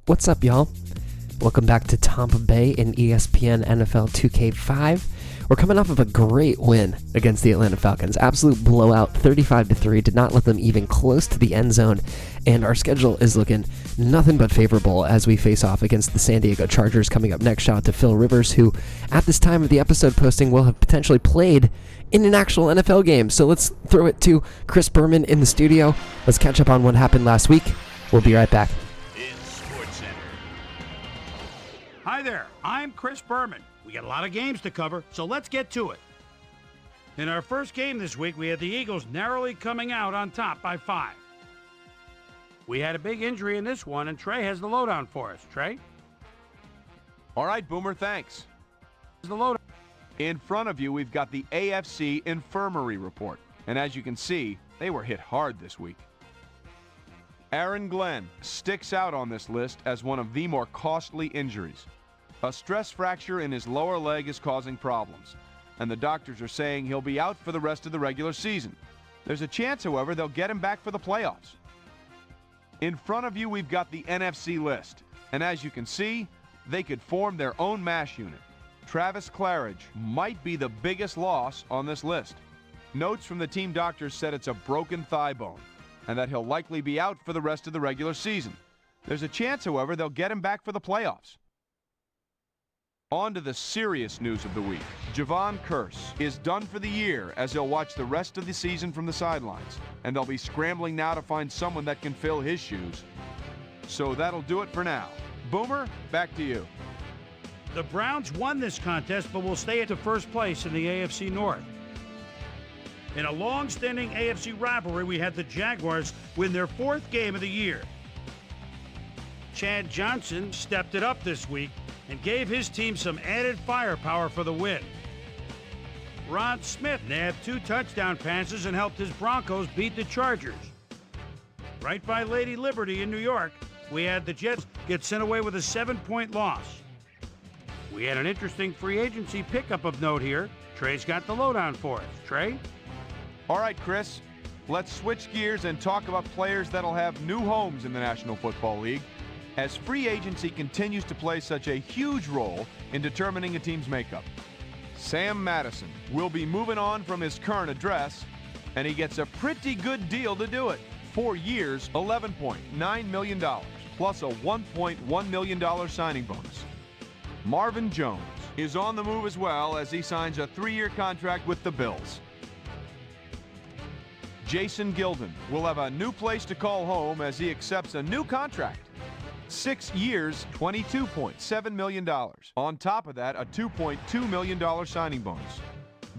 What's up, y'all? Welcome back to Tompa Bay in ESPN NFL 2K5. We're coming off of a great win against the Atlanta Falcons. Absolute blowout, 35-3. Did not let them even close to the end zone. And our schedule is looking nothing but favorable as we face off against the San Diego Chargers coming up next. Shout out to Phil Rivers, who at this time of the episode posting will have potentially played in an actual NFL game. So let's throw it to Chris Berman in the studio. Let's catch up on what happened last week. We'll be right back. Hi there, I'm Chris Berman. We got a lot of games to cover, so let's get to it. In our first game this week, we had the Eagles narrowly coming out on top by 5. We had a big injury in this one, and Trey has the lowdown for us. Trey? All right, Boomer, thanks. The lowdown. In front of you, we've got the AFC Infirmary Report. And as you can see, they were hit hard this week. Aaron Glenn sticks out on this list as one of the more costly injuries. A stress fracture in his lower leg is causing problems, and the doctors are saying he'll be out for the rest of the regular season. There's a chance, however, they'll get him back for the playoffs. In front of you, we've got the NFC list, and as you can see, they could form their own MASH unit. Travis Claridge might be the biggest loss on this list. Notes from the team doctors said it's a broken thigh bone, and that he'll likely be out for the rest of the regular season. There's a chance, however, they'll get him back for the playoffs. On to the serious news of the week. Javon Curse is done for the year as he'll watch the rest of the season from the sidelines, and they'll be scrambling now to find someone that can fill his shoes. So that'll do it for now. Boomer, back to you. The Browns won this contest, but will stay at the first place in the AFC North. In a long-standing AFC rivalry, we had the Jaguars win their 4th game of the year. Chad Johnson stepped it up this week and gave his team some added firepower for the win. Rod Smith nabbed 2 touchdown passes and helped his Broncos beat the Chargers. Right by Lady Liberty in New York, we had the Jets get sent away with a 7-point loss. We had an interesting free agency pickup of note here. Trey's got the lowdown for us. Trey? All right, Chris, let's switch gears and talk about players that'll have new homes in the National Football League, as free agency continues to play such a huge role in determining a team's makeup. Sam Madison will be moving on from his current address, and he gets a pretty good deal to do it. 4 years, $11.9 million, plus a $1.1 million signing bonus. Marvin Jones is on the move as well as he signs a 3-year contract with the Bills. Jason Gilden will have a new place to call home as he accepts a new contract. 6 years, $22.7 million. On top of that, a $2.2 million signing bonus.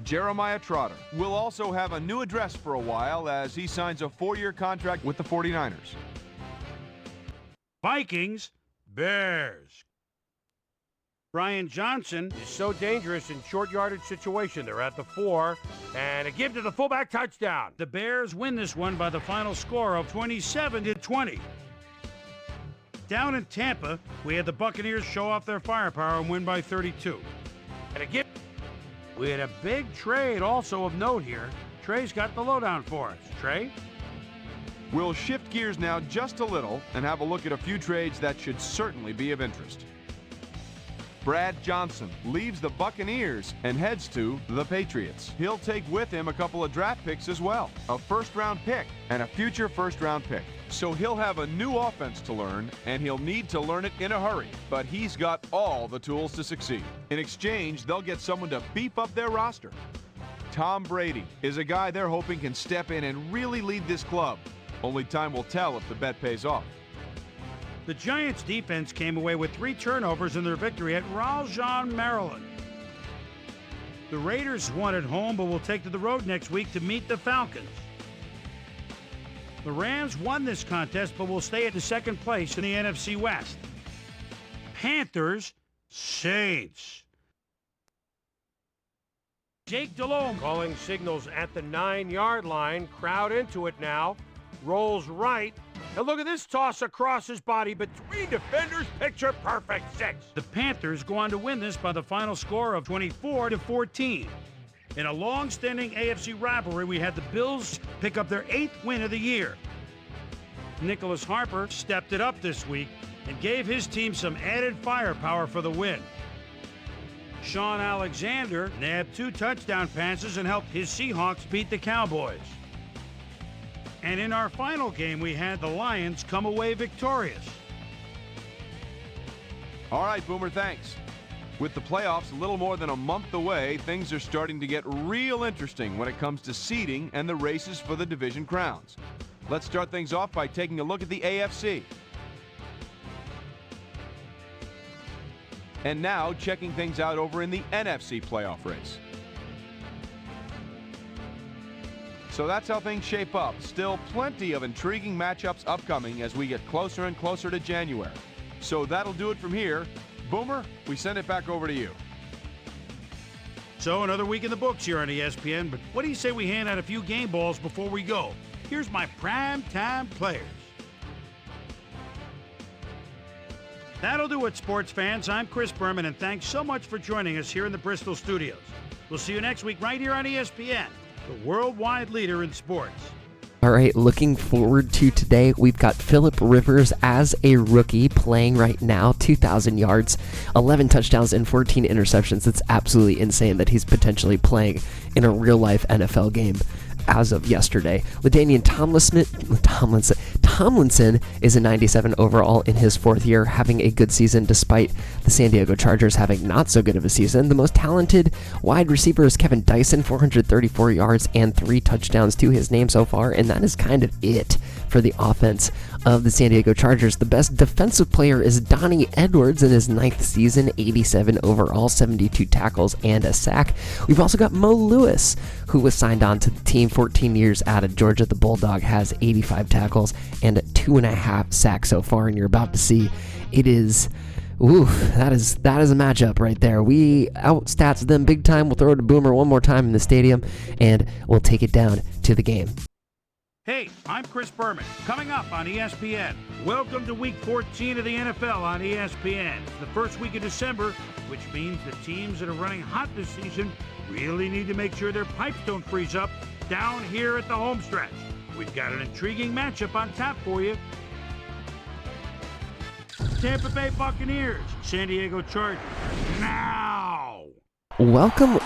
Jeremiah Trotter will also have a new address for a while as he signs a 4-year contract with the 49ers. Vikings, Bears. Brian Johnson is so dangerous in short yardage situation. They're at the 4, and a give to the fullback, touchdown. The Bears win this one by the final score of 27-20. Down in Tampa, we had the Buccaneers show off their firepower and win by 32. And again, we had a big trade also of note here. Trey's got the lowdown for us. Trey? We'll shift gears now just a little and have a look at a few trades that should certainly be of interest. Brad Johnson leaves the Buccaneers and heads to the Patriots. He'll take with him a couple of draft picks as well, a first-round pick and a future first-round pick. So he'll have a new offense to learn, and he'll need to learn it in a hurry. But he's got all the tools to succeed. In exchange, they'll get someone to beef up their roster. Tom Brady is a guy they're hoping can step in and really lead this club. Only time will tell if the bet pays off. The Giants' defense came away with 3 turnovers in their victory at Raleigh, Maryland. The Raiders won at home, but will take to the road next week to meet the Falcons. The Rams won this contest, but will stay at the 2nd place in the NFC West. Panthers, Saints. Jake Delhomme calling signals at the 9-yard line. Crowd into it now. Rolls right. And look at this toss across his body between defenders. Picture perfect 6. The Panthers go on to win this by the final score of 24-14. In a long-standing AFC rivalry, we had the Bills pick up their 8th win of the year. Nicholas Harper stepped it up this week and gave his team some added firepower for the win. Sean Alexander nabbed 2 touchdown passes and helped his Seahawks beat the Cowboys. And in our final game, we had the Lions come away victorious. All right, Boomer, thanks. With the playoffs a little more than a month away, things are starting to get real interesting when it comes to seeding and the races for the division crowns. Let's start things off by taking a look at the AFC. And now checking things out over in the NFC playoff race. So that's how things shape up. Still plenty of intriguing matchups upcoming as we get closer and closer to January. So that'll do it from here. Boomer, we send it back over to you. So another week in the books here on ESPN, but what do you say we hand out a few game balls before we go? Here's my primetime players. That'll do it, sports fans. I'm Chris Berman, and thanks so much for joining us here in the Bristol studios. We'll see you next week right here on ESPN, the worldwide leader in sports. All right, looking forward to today. We've got Phillip Rivers as a rookie playing right now, 2,000 yards, 11 touchdowns, and 14 interceptions. It's absolutely insane that he's potentially playing in a real-life NFL game as of yesterday. LaDainian Tomlinson is a 97 overall in his 4th year, having a good season despite the San Diego Chargers having not so good of a season. The most talented wide receiver is Kevin Dyson, 434 yards and 3 touchdowns to his name so far, and that is kind of it for the offense of the San Diego Chargers. The best defensive player is Donnie Edwards in his 9th season, 87 overall, 72 tackles and a sack. We've also got Mo Lewis, who was signed on to the team, 14 years out of Georgia. The Bulldog has 85 tackles and 2.5 sacks so far, and you're about to see it is... that is a matchup right there. We outstats them big time. We'll throw it to Boomer one more time in the stadium, and we'll take it down to the game. Hey, I'm Chris Berman. Coming up on ESPN, welcome to Week 14 of the NFL on ESPN. It's the first week of December, which means the teams that are running hot this season really need to make sure their pipes don't freeze up down here at the home stretch. We've got an intriguing matchup on tap for you. Tampa Bay Buccaneers, San Diego Chargers. Now! Welcome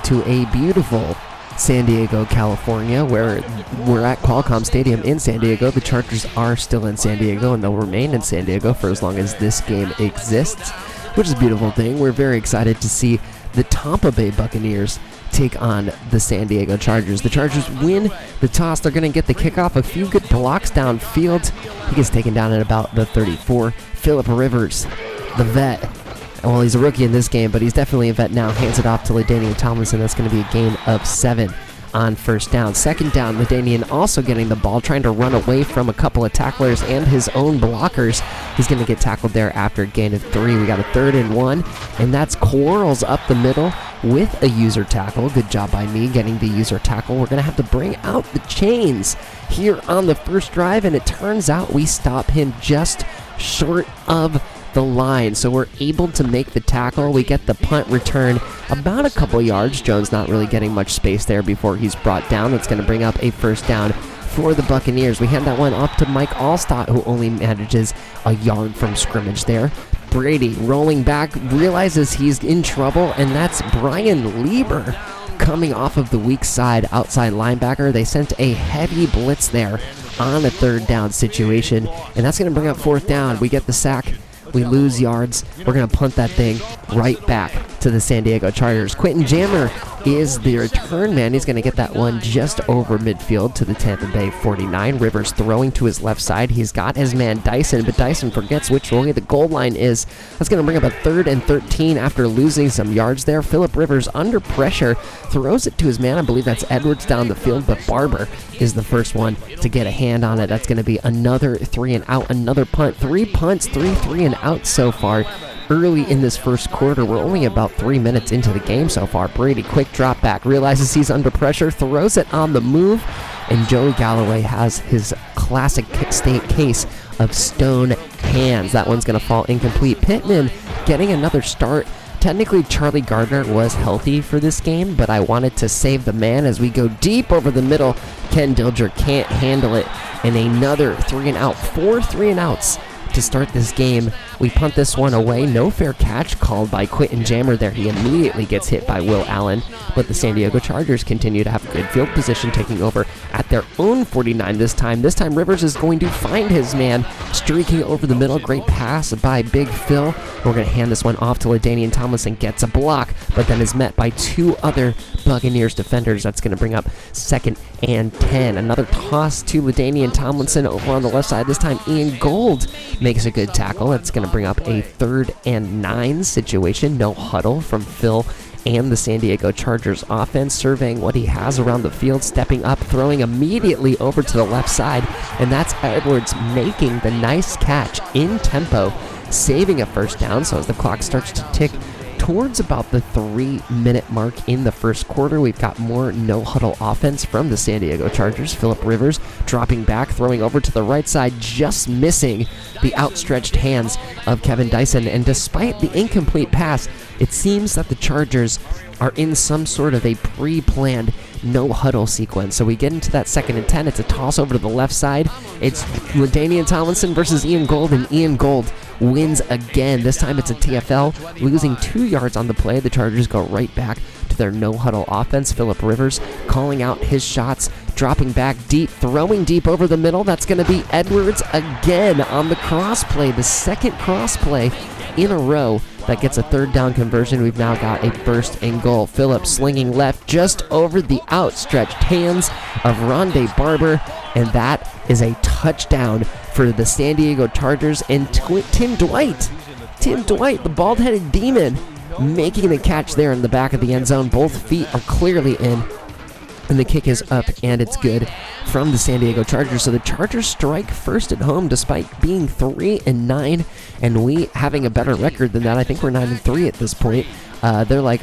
to a beautiful San Diego, California, where we're at Qualcomm Stadium in San Diego. The Chargers are still in San Diego, and they'll remain in San Diego for as long as this game exists, which is a beautiful thing. We're very excited to see the Tompa Bay Buccaneers take on the San Diego Chargers. The Chargers win the toss. They're going to get the kickoff. A few good blocks downfield. He gets taken down at about the 34. Phillip Rivers, the vet. Well, he's a rookie in this game, but he's definitely a vet now. Hands it off to LaDainian Tomlinson. That's going to be a gain of 7 on first down. Second down, LaDainian also getting the ball, trying to run away from a couple of tacklers and his own blockers. He's going to get tackled there after a gain of 3. We got a 3rd and 1, and that's Quarles up the middle with a user tackle. Good job by me getting the user tackle. We're going to have to bring out the chains here on the first drive, and it turns out we stop him just short of the line, so we're able to make the tackle. We get the punt return about a couple yards. Jones not really getting much space there before he's brought down. That's going to bring up a first down for the Buccaneers. We hand that one off to Mike Allstott, who only manages a yard from scrimmage there. Brady rolling back, realizes he's in trouble, and that's Brian Lieber coming off of the weak side outside linebacker. They sent a heavy blitz there on a 3rd down situation, and that's going to bring up 4th down. We get the sack. We lose yards. We're going to punt that thing right back to the San Diego Chargers. Quentin Jammer is the return man. He's going to get that one just over midfield to the Tampa Bay 49. Rivers throwing to his left side. He's got his man Dyson, but Dyson forgets which way the goal line is. That's going to bring up a 3rd and 13 after losing some yards there. Phillip Rivers under pressure throws it to his man. I believe that's Edwards down the field, but Barber is the first one to get a hand on it. That's going to be another 3 and out, another punt. 3 punts, 3 and out so far. Early in this first quarter, we're only about 3 minutes into the game so far. Brady, quick drop back, realizes he's under pressure, throws it on the move, and Joey Galloway has his classic kick-state case of stone hands. That one's going to fall incomplete. Pittman getting another start Technically, Charlie Gardner was healthy for this game, but I wanted to save the man as we go deep over the middle. Ken Dilger can't handle it, and another 3-and-out, 4 3-and-outs to start this game. We punt this one away. No fair catch called by Quentin Jammer there. He immediately gets hit by Will Allen, but the San Diego Chargers continue to have good field position, taking over at their own 49 this time. This time Rivers is going to find his man, streaking over the middle. Great pass by Big Phil. We're going to hand this one off to LaDainian Tomlinson. Gets a block, but then is met by 2 other Buccaneers defenders. That's going to bring up 2nd and 10. Another toss to LaDainian Tomlinson over on the left side. This time Ian Gold makes a good tackle. That's going to bring up a 3rd and 9 situation. No huddle from Phil and the San Diego Chargers offense, surveying what he has around the field, stepping up, throwing immediately over to the left side, and that's Edwards making the nice catch in tempo, saving a first down. So as the clock starts to tick towards about the 3-minute mark in the first quarter, we've got more no-huddle offense from the San Diego Chargers. Phillip Rivers dropping back, throwing over to the right side, just missing the outstretched hands of Kevin Dyson. And despite the incomplete pass, it seems that the Chargers are in some sort of a pre-planned no-huddle sequence. So we get into that 2nd and 10. It's a toss over to the left side. It's LaDainian Tomlinson versus Ian Gold, and Ian Gold wins again. This time it's a TFL, losing 2 yards on the play. The Chargers go right back to their no-huddle offense. Phillip Rivers calling out his shots, dropping back deep, throwing deep over the middle. That's going to be Edwards again on the cross play, the 2nd cross play in a row that gets a 3rd down conversion. We've now got a 1st and goal. Phillips slinging left just over the outstretched hands of Rondé Barber, and that is a touchdown for the San Diego Chargers. And Tim Dwight, the bald-headed demon, making the catch there in the back of the end zone. Both feet are clearly in, and the kick is up, and it's good from the San Diego Chargers. So the Chargers strike first at home despite being 3-9, and we having a better record than that. I think we're 9-3 at this point. They're like,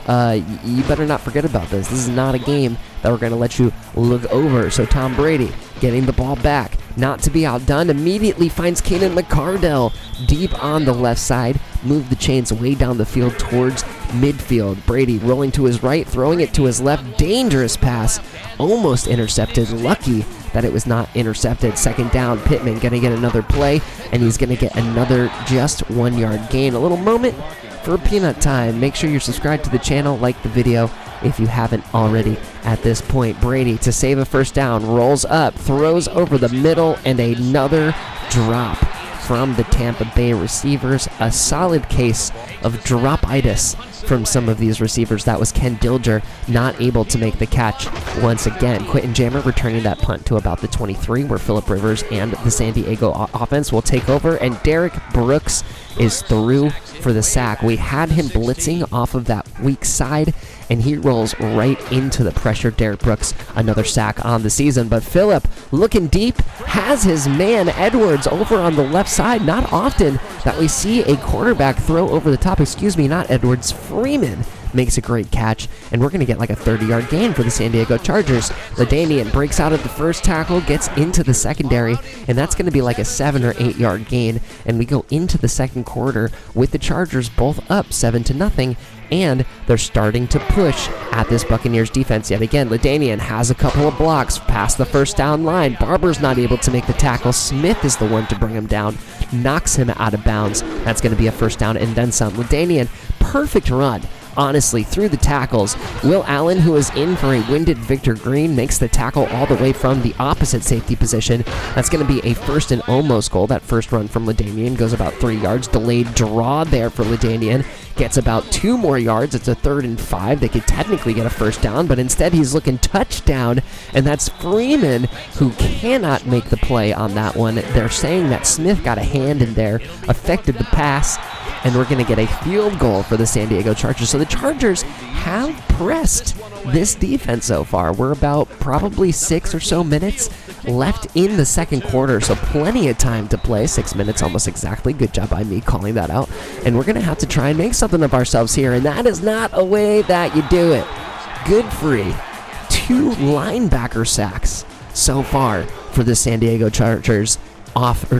you better not forget about this. This is not a game that we're going to let you look over. So Tom Brady getting the ball back, not to be outdone, immediately finds Keenan McCardell deep on the left side, move the chains way down the field towards midfield. Brady rolling to his right, throwing it to his left, dangerous pass, almost intercepted, lucky that it was not intercepted. 2nd down, Pittman going to get another play, and he's going to get another just 1-yard gain. A little moment for peanut time. Make sure you're subscribed to the channel, like the video if you haven't already at this point. Brady to save a first down, rolls up, throws over the middle, and another drop from the Tampa Bay receivers. A solid case of drop-itis from some of these receivers. That was Ken Dilger not able to make the catch once again. Quentin Jammer returning that punt to about the 23, where Phillip Rivers and the San Diego offense will take over, and Derek Brooks is through for the sack. We had him blitzing off of that weak side, and he rolls right into the pressure. Derek Brooks, another sack on the season, but Phillip looking deep, has his man Edwards over on the left side. Not often that we see a quarterback throw over the top. Not Edwards, Freeman makes a great catch, and we're going to get like a 30-yard gain for the San Diego Chargers. LaDainian breaks out of the first tackle, gets into the secondary, and that's going to be like a 7 or 8 yard gain, and we go into the second quarter with the Chargers both up 7-0, and they're starting to push at this Buccaneers defense yet again. LaDainian has a couple of blocks past the first down line. Barber's not able to make the tackle. Smith is the one to bring him down, knocks him out of bounds. That's going to be a first down and then some. LaDainian, perfect run, honestly, through the tackles. Will Allen, who is in for a winded Victor Green, makes the tackle all the way from the opposite safety position. That's going to be a 1st and almost goal. That first run from LaDainian goes about 3 yards. Delayed draw there for LaDainian. Gets about 2 more yards. It's a 3rd and 5. They could technically get a first down, but instead he's looking touchdown, and that's Freeman who cannot make the play on that one. They're saying that Smith got a hand in there, affected the pass, and we're going to get a field goal for the San Diego Chargers. So the Chargers have pressed this defense so far. We're about probably 6 or so minutes left in the second quarter, so plenty of time to play. 6 minutes almost exactly. Good job by me calling that out. And we're going to have to try and make something of ourselves here, and that is not a way that you do it. Godfrey, 2 linebacker sacks so far for the San Diego Chargers.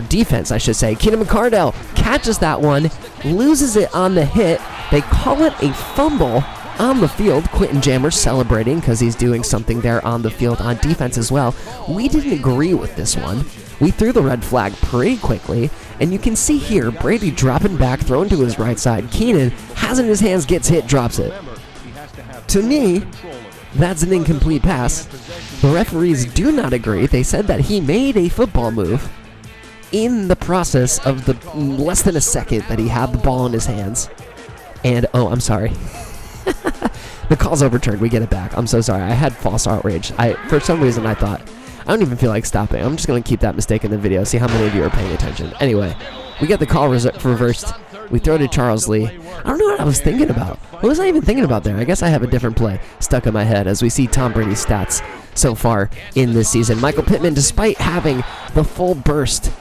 defense, I should say. Keenan McCardell catches that one, loses it on the hit. They call it a fumble on the field. Quentin Jammer celebrating because he's doing something there on the field on defense as well. We didn't agree with this one. We threw the red flag pretty quickly, and you can see here Brady dropping back, throwing to his right side. Keenan has it in his hands, gets hit, drops it. To me, that's an incomplete pass. The referees do not agree. They said that he made a football move in the process of the less than a second that he had the ball in his hands. And, oh, I'm sorry. The call's overturned. We get it back. I'm so sorry. I had false outrage. For some reason, I thought, I don't even feel like stopping. I'm just going to keep that mistake in the video, see how many of you are paying attention. Anyway, we get the call reversed. We throw to Charles Lee. I don't know what I was thinking about. What was I even thinking about there? I guess I have a different play stuck in my head as we see Tom Brady's stats so far in this season. Michael Pittman, despite having the full burst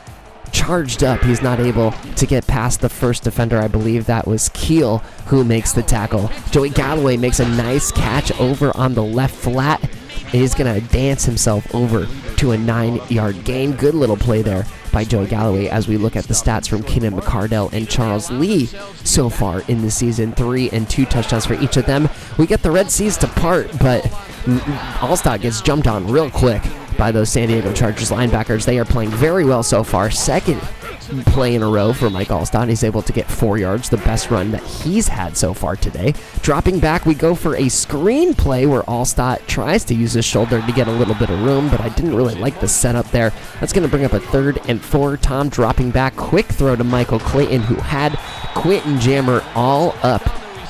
charged up, he's not able to get past the first defender. I believe that was Keel who makes the tackle. Joey Galloway makes a nice catch over on the left flat. He's going to dance himself over to a 9-yard gain. Good little play there by Joey Galloway as we look at the stats from Keenan McCardell and Charles Lee so far in the season. 3 and 2 touchdowns for each of them. We get the Red Seas to part, but Allstott gets jumped on real quick by those San Diego Chargers linebackers. They are playing very well so far. Second play in a row for Mike Allstott. He's able to get 4 yards, the best run that he's had so far today. Dropping back, we go for a screen play where Allstott tries to use his shoulder to get a little bit of room, but I didn't really like the setup there. That's going to bring up a 3rd and 4. Tom dropping back, quick throw to Michael Clayton, who had Quentin Jammer all up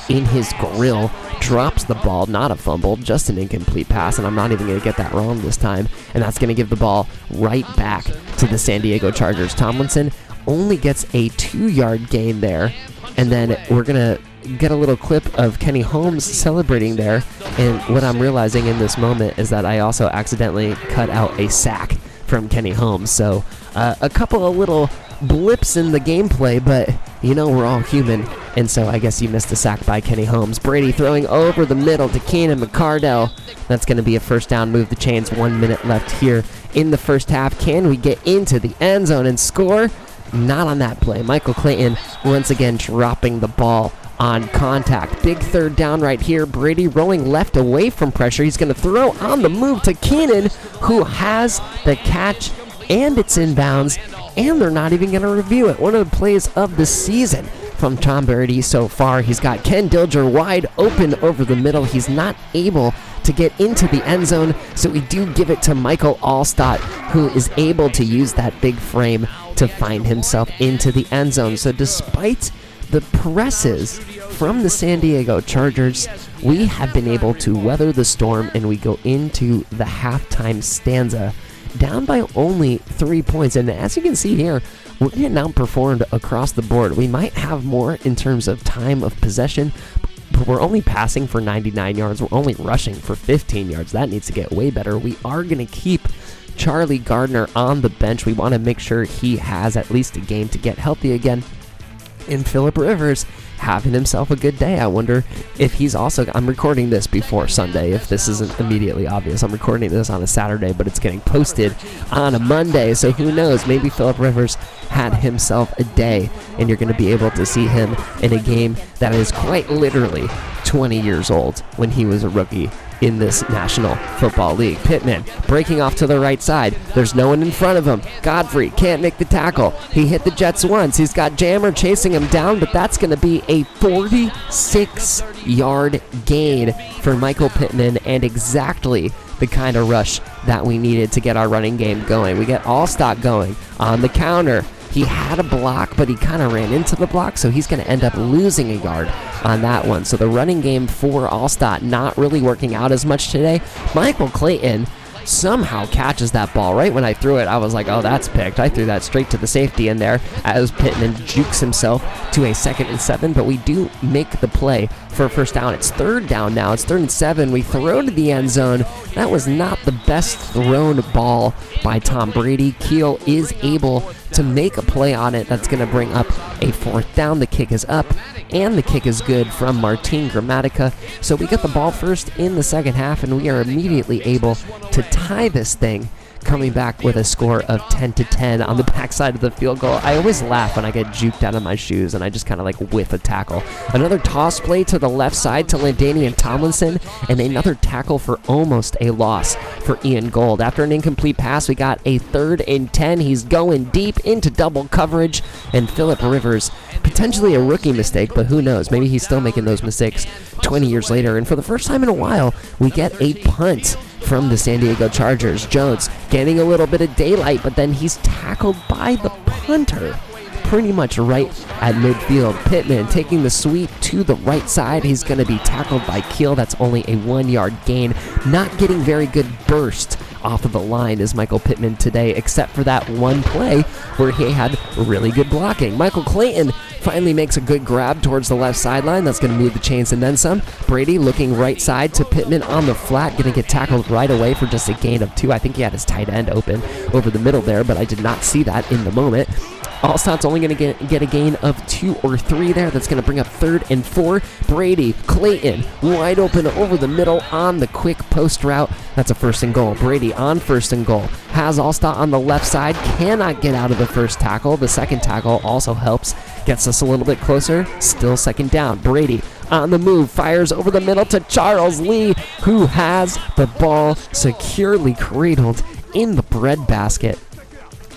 in his grill. Drops the ball, not a fumble, just an incomplete pass, and I'm not even going to get that wrong this time, and that's going to give the ball right back to the San Diego Chargers. Tomlinson only gets a 2-yard gain there, and then we're going to get a little clip of Kenny Holmes celebrating there, and what I'm realizing in this moment is that I also accidentally cut out a sack from Kenny Holmes, so a couple of little blips in the gameplay, but you know we're all human, and so I guess you missed a sack by Kenny Holmes. Brady throwing over the middle to Keenan McCardell. That's going to be a first down, move the chains. 1 minute left here in the first half. Can we get into the end zone and score? Not on that play. Michael Clayton once again dropping the ball on contact. Big 3rd down right here. Brady rolling left away from pressure. He's going to throw on the move to Keenan, who has the catch, and it's inbounds, and they're not even going to review it. One of the plays of the season from Tom Brady so far. He's got Ken Dilger wide open over the middle. He's not able to get into the end zone, so we do give it to Michael Allstott, who is able to use that big frame to find himself into the end zone. So despite the presses from the San Diego Chargers, we have been able to weather the storm, and we go into the halftime stanza down by only 3 points. And as you can see here, we're getting outperformed across the board. We might have more in terms of time of possession, but we're only passing for 99 yards. We're only rushing for 15 yards. That needs to get way better. We are going to keep Charlie Gardner on the bench. We want to make sure he has at least a game to get healthy again. And Phillip Rivers having himself a good day. I wonder if he's also, I'm recording this before Sunday, if this isn't immediately obvious. I'm recording this on a Saturday, but it's getting posted on a Monday, so who knows, maybe Phillip Rivers had himself a day, and you're going to be able to see him in a game that is quite literally 20 years old when he was a rookie in this National Football League. Pittman breaking off to the right side. There's no one in front of him. Godfrey can't make the tackle. He hit the Jets once. He's got Jammer chasing him down, but that's going to be a 46-yard gain for Michael Pittman, and exactly the kind of rush that we needed to get our running game going. We get Allstott going on the counter. He had a block, but he kind of ran into the block, so he's going to end up losing a yard on that one. So the running game for Allstott not really working out as much today. Michael Clayton somehow catches that ball. Right when I threw it, I was like, oh, that's picked. I threw that straight to the safety in there as Pittman jukes himself to a 2nd and 7, but we do make the play for a first down. It's 3rd down now. It's 3rd and 7. We throw to the end zone. That was not the best thrown ball by Tom Brady. Keel is able to make a play on it. That's going to bring up a 4th down. The kick is up, and the kick is good from Martin Gramatica. So we get the ball first in the second half, and we are immediately able to tie this thing coming back with a score of 10-10 on the backside of the field goal. I always laugh when I get juked out of my shoes and I just kind of like whiff a tackle. Another toss play to the left side to Landanian Tomlinson, and another tackle for almost a loss for Ian Gold. After an incomplete pass, we got a 3rd and 10. He's going deep into double coverage, and Phillip Rivers, potentially a rookie mistake, but who knows? Maybe he's still making those mistakes 20 years later. And for the first time in a while, we get a punt from the San Diego Chargers. Jones getting a little bit of daylight, but then he's tackled by the punter pretty much right at midfield. Pittman taking the sweep to the right side. He's going to be tackled by Keel. That's only a 1-yard gain. Not getting very good burst off of the line is Michael Pittman today, except for that one play where he had really good blocking. Michael Clayton finally makes a good grab towards the left sideline. That's going to move the chains and then some. Brady looking right side to Pittman on the flat, going to get tackled right away for just a gain of 2. I think he had his tight end open over the middle there, but I did not see that in the moment. Allstott's only going to get a gain of 2 or 3 there. That's going to bring up 3rd and 4. Brady, Clayton, wide open over the middle on the quick post route. That's a 1st and goal. Brady on 1st and goal. Has Allstott on the left side. Cannot get out of the first tackle. The second tackle also helps. Gets us a little bit closer. Still 2nd down. Brady on the move. Fires over the middle to Charles Lee, who has the ball securely cradled in the breadbasket.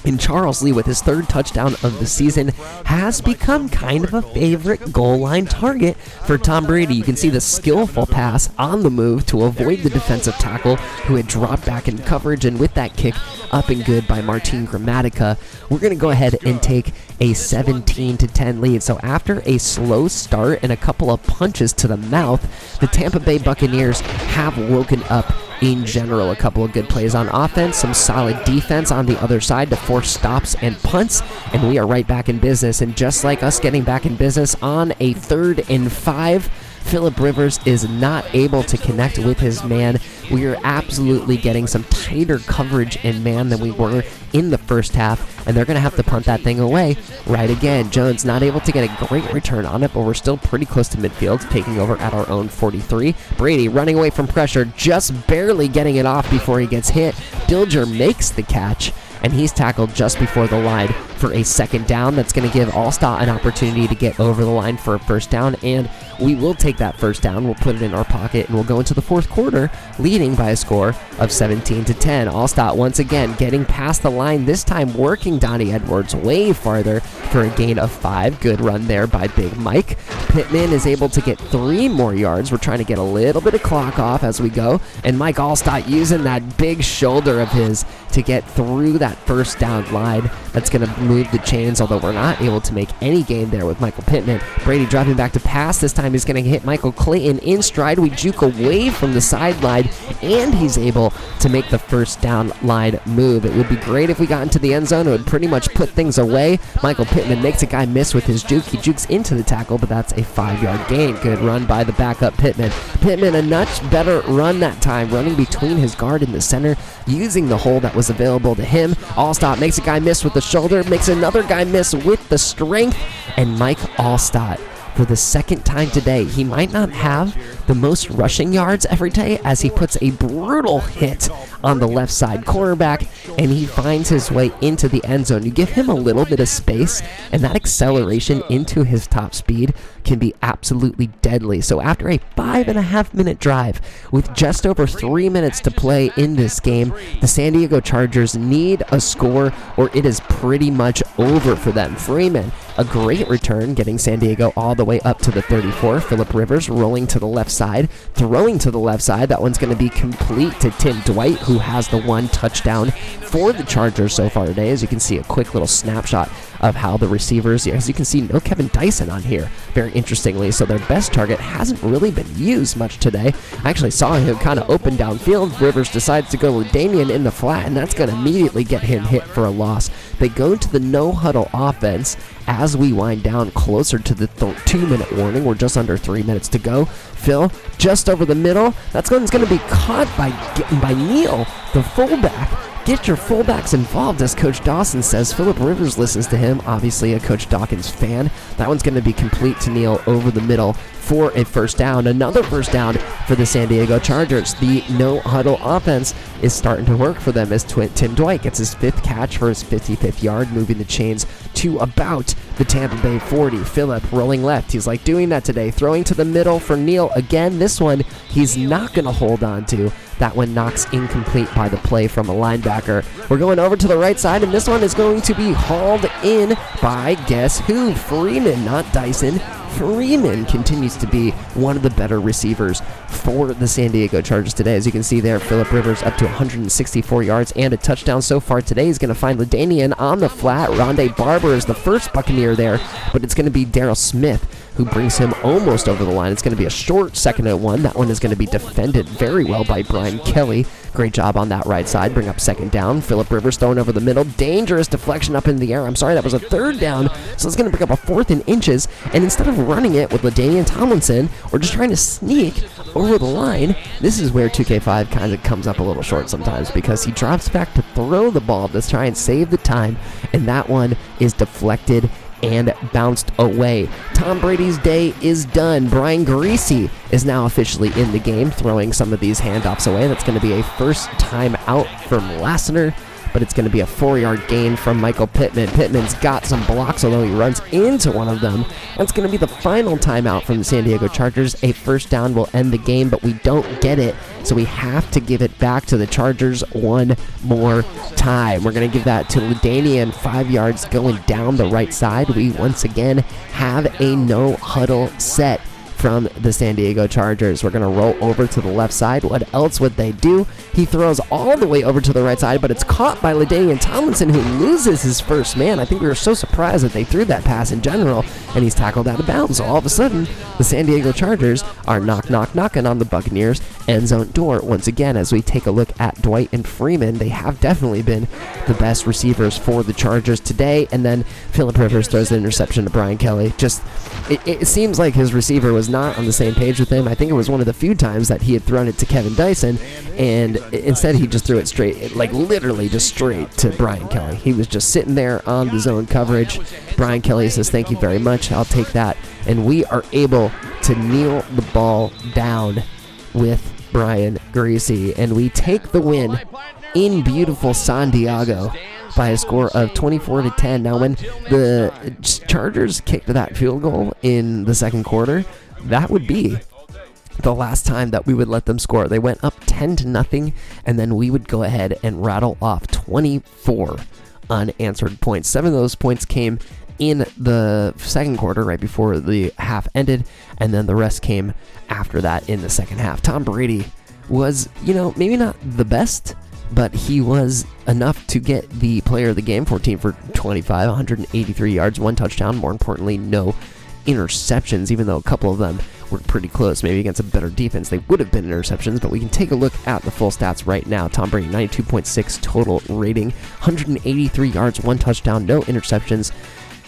And Charles Lee, with his 3rd touchdown of the season, has become kind of a favorite goal line target for Tom Brady. You can see the skillful pass on the move to avoid the defensive tackle who had dropped back in coverage, and with that kick up and good by Martin Gramatica, we're going to go ahead and take a 17-10 lead. So after a slow start and a couple of punches to the mouth, the Tampa Bay Buccaneers have woken up in general. A couple of good plays on offense, some solid defense on the other side to force stops and punts, and we are right back in business. And just like us getting back in business on a 3rd and 5, Phillip Rivers is not able to connect with his man. We are absolutely getting some tighter coverage in man than we were in the first half, and they're going to have to punt that thing away right again. Jones not able to get a great return on it, but we're still pretty close to midfield, taking over at our own 43. Brady running away from pressure, just barely getting it off before he gets hit. Dilger makes the catch, and he's tackled just before the line for a 2nd down. That's going to give Allstott an opportunity to get over the line for a 1st down, and we will take that 1st down. We'll put it in our pocket, and we'll go into the 4th quarter leading by a score of 17-10. Allstott once again getting past the line, this time working Donnie Edwards way farther for a gain of 5. Good run there by Big Mike. Pittman is able to get 3 more yards. We're trying to get a little bit of clock off as we go, and Mike Allstott using that big shoulder of his to get through that 1st down line. That's going to move the chains, although we're not able to make any gain there with Michael Pittman. Brady driving back to pass. This time he's going to hit Michael Clayton in stride. We juke away from the sideline, and he's able to make the 1st down line move. It would be great if we got into the end zone. It would pretty much put things away. Michael Pittman makes a guy miss with his juke. He jukes into the tackle, but that's a 5-yard gain. Good run by the backup Pittman. Pittman a much better run that time, running between his guard and the center, using the hole that was available to him. Allstott makes a guy miss with the shoulder, makes another guy miss with the strength, and Mike Allstott, for the 2nd time today, he might not have the most rushing yards every day as he puts a brutal hit on the left side cornerback, and he finds his way into the end zone. You give him a little bit of space, and that acceleration into his top speed can be absolutely deadly. So after a 5.5-minute drive with just over 3 minutes to play in this game, the San Diego Chargers need a score or it is pretty much over for them. Freeman, a great return, getting San Diego all the way up to the 34. Phillip Rivers rolling to the left side, throwing to the left side. That one's going to be complete to Tim Dwight, who has the 1 touchdown for the Chargers so far today. As you can see, a quick little snapshot of how the receivers, as you can see, no Kevin Dyson on here, very interestingly, so their best target hasn't really been used much today. I actually saw him kind of open downfield. Rivers decides to go with Damian in the flat, and that's going to immediately get him hit for a loss. They go to the no-huddle offense as we wind down closer to the 2-minute warning. We're just under 3 minutes to go. Phil, just over the middle. That's one's going to be caught by Neal, the fullback. Get your fullbacks involved, as Coach Dawson says. Phillip Rivers listens to him, obviously a Coach Dawkins fan. That one's going to be complete to Neal over the middle for a first down. Another first down for the San Diego Chargers. The no-huddle offense is starting to work for them as Tim Dwight gets his 5th catch for his 55th yard, moving the chains to about the Tampa Bay 40. Phillip rolling left. He's like doing that today. Throwing to the middle for Neal again. This one he's not going to hold on to. That one knocks incomplete by the play from a linebacker. We're going over to the right side, and this one is going to be hauled in by, guess who? Freeman, not Dyson. Freeman continues to be one of the better receivers for the San Diego Chargers today. As you can see there, Phillip Rivers up to 164 yards and a touchdown so far today. He's going to find LaDainian on the flat. Rondé Barber is the first Buccaneer there, but it's going to be Darrell Smith who brings him almost over the line. It's going to be a short 2nd and 1. That one is going to be defended very well by Brian Kelly. Great job on that right side. Bring up 2nd down. Phillip Rivers throwing over the middle. Dangerous deflection up in the air. I'm sorry, that was a 3rd down. So it's going to bring up a 4th and inches. And instead of running it with LaDainian Tomlinson or just trying to sneak over the line, this is where 2K5 kind of comes up a little short sometimes, because he drops back to throw the ball to try and save the time. And that one is deflected and bounced away. Tom Brady's day is done. Brian Griese is now officially in the game, throwing some of these handoffs away. That's going to be a first time out from Lassiter, but it's going to be a 4-yard gain from Michael Pittman. Pittman's got some blocks, although he runs into one of them. That's going to be the final timeout from the San Diego Chargers. A first down will end the game, but we don't get it, so we have to give it back to the Chargers one more time. We're going to give that to LaDainian, 5 yards going down the right side. We once again have a no-huddle set from the San Diego Chargers. We're going to roll over to the left side. What else would they do? He throws all the way over to the right side, but it's caught by LaDainian Tomlinson, who loses his first man. I think we were so surprised that they threw that pass in general, and he's tackled out of bounds. So all of a sudden, the San Diego Chargers are knocking on the Buccaneers end zone door once again. As we take a look at Dwight and Freeman, they have definitely been the best receivers for the Chargers today. And then Phillip Rivers throws the interception to Brian Kelly. It seems like his receiver was not on the same page with him. I think it was one of the few times that he had thrown it to Kevin Dyson, and instead he just threw it straight, like literally just straight to Brian Kelly. He was just sitting there on the zone coverage. Brian Kelly says, "Thank you very much, I'll take that." And we are able to kneel the ball down with Brian Griese, and we take the win in beautiful San Diego by a score of 24-10. Now, when the Chargers kicked that field goal in the second quarter, that would be the last time that we would let them score. They went up 10-0, and then we would go ahead and rattle off 24 unanswered points. 7 of those points came in the second quarter, right before the half ended, and then the rest came after that in the second half. Tom Brady was, maybe not the best, but he was enough to get the player of the game, 14 for 25, 183 yards, 1 touchdown, more importantly, no interceptions, even though a couple of them were pretty close. Maybe against a better defense, they would have been interceptions, but we can take a look at the full stats right now. Tom Brady, 92.6 total rating, 183 yards, 1 touchdown, no interceptions.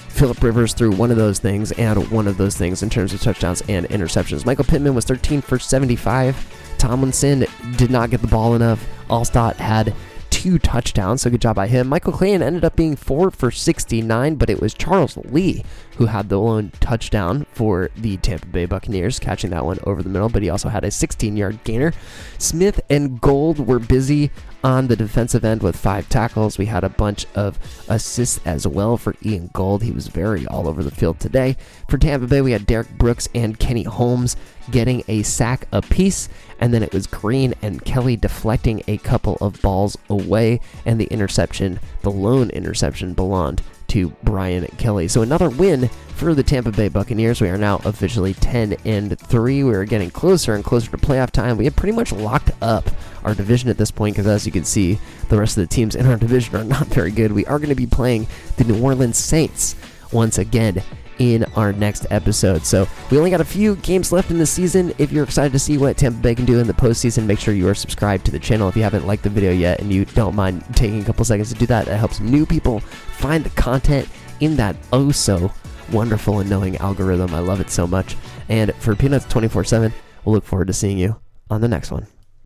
Phillip Rivers threw one of those things and one of those things in terms of touchdowns and interceptions. Michael Pittman was 13 for 75. Tomlinson did not get the ball enough. Allstott had 2 touchdowns, so good job by him. Michael Clayton ended up being 4 for 69, but it was Charles Lee who had the lone touchdown for the Tampa Bay Buccaneers, catching that one over the middle, but he also had a 16-yard gainer. Smith and Gold were busy on the defensive end with 5 tackles. We had a bunch of assists as well for Ian Gold. He was very all over the field today. For Tampa Bay, we had Derek Brooks and Kenny Holmes getting a sack apiece, and then it was Green and Kelly deflecting a couple of balls away, and the interception, the lone interception, belonged to Brian Kelly. So another win for the Tampa Bay Buccaneers. We are now officially 10-3. We are getting closer and closer to playoff time. We have pretty much locked up our division at this point, because as you can see, the rest of the teams in our division are not very good. We are going to be playing the New Orleans Saints once again in our next episode. So we only got a few games left in the season. If you're excited to see what Tampa Bay can do in the postseason, make sure you are subscribed to the channel. If you haven't liked the video yet and you don't mind taking a couple seconds to do that, it helps new people find the content in that oh so wonderful and knowing algorithm. I love it so much. And for Peanuts 24/7, we'll look forward to seeing you on the next one.